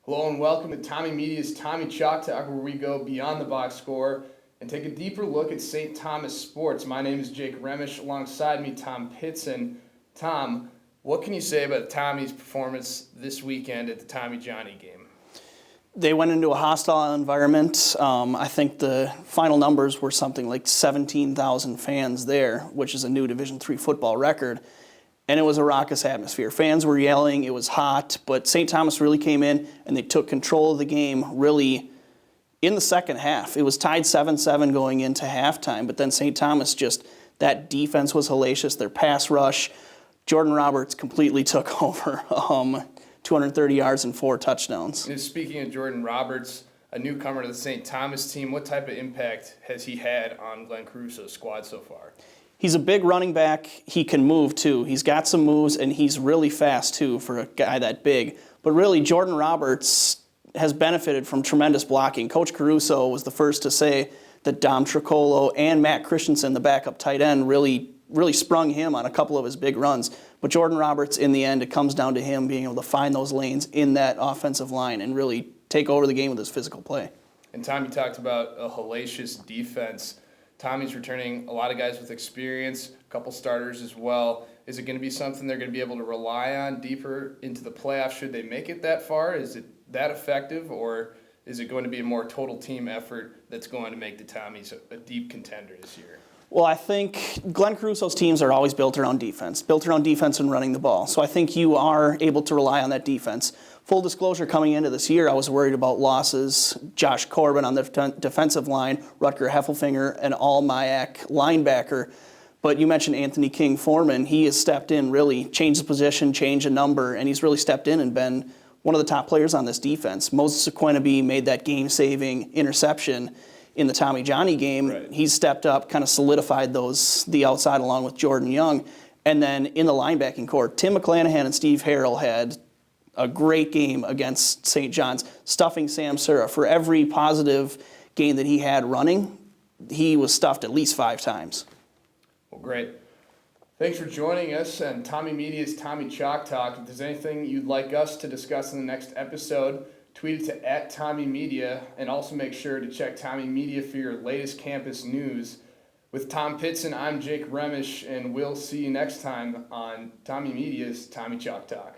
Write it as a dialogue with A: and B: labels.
A: Hello and welcome to Tommie Media's Tommie Chalk Talk, where we go beyond the box score and take a deeper look at St. Thomas sports. My name is Jake Remes. Alongside me, Tom Pitzen. Tom, what can you say about Tommie's performance this weekend at the Tommie Johnny game?
B: They went into a hostile environment. I think the final numbers were something like 17,000 fans there, which is a new Division III football record. And it was a raucous atmosphere. Fans were yelling, it was hot, but St. Thomas really came in and they took control of the game really in the second half. It was tied 7-7 going into halftime, but then St. Thomas that defense was hellacious, their pass rush. Jordan Roberts completely took over, 230 yards and 4 touchdowns.
A: And speaking of Jordan Roberts, a newcomer to the St. Thomas team, what type of impact has he had on Glenn Caruso's squad so far?
B: He's a big running back. He can move, too. He's got some moves, and he's really fast, too, for a guy that big. But really, Jordan Roberts has benefited from tremendous blocking. Coach Caruso was the first to say that Dom Tricolo and Matt Christensen, the backup tight end, really sprung him on a couple of his big runs. But Jordan Roberts, in the end, it comes down to him being able to find those lanes in that offensive line and really take over the game with his physical play.
A: And Tom, you talked about a hellacious defense. Tommie's returning a lot of guys with experience, a couple starters as well. Is it going to be something they're going to be able to rely on deeper into the playoffs should they make it that far? Is it that effective, or is it going to be a more total team effort that's going to make the Tommies a deep contender this year?
B: Well, I think Glenn Caruso's teams are always built around defense and running the ball. So I think you are able to rely on that defense. Full disclosure, coming into this year, I was worried about losses. Josh Corbin on the defensive line, Rutger Heffelfinger, an all-MIAC linebacker. But you mentioned Anthony King-Foreman. He has stepped in, really changed the position, changed a number, and he's really stepped in and been one of the top players on this defense. Moses Sequenabe made that game-saving interception in the Tommie Johnny game.
A: Right.
B: He's stepped up, kind of solidified the outside along with Jordan Young. And then in the linebacking core, Tim McClanahan and Steve Harrell had a great game against St. John's, stuffing Sam Sura. For every positive game that he had running, he was stuffed at least 5 times.
A: Well, great. Thanks for joining us on Tommie Media's Tommie Chalk Talk. If there's anything you'd like us to discuss in the next episode, tweet it to @TommieMedia, and also make sure to check Tommie Media for your latest campus news. With Tom Pitzen, I'm Jake Remes, and we'll see you next time on Tommie Media's Tommie Chalk Talk.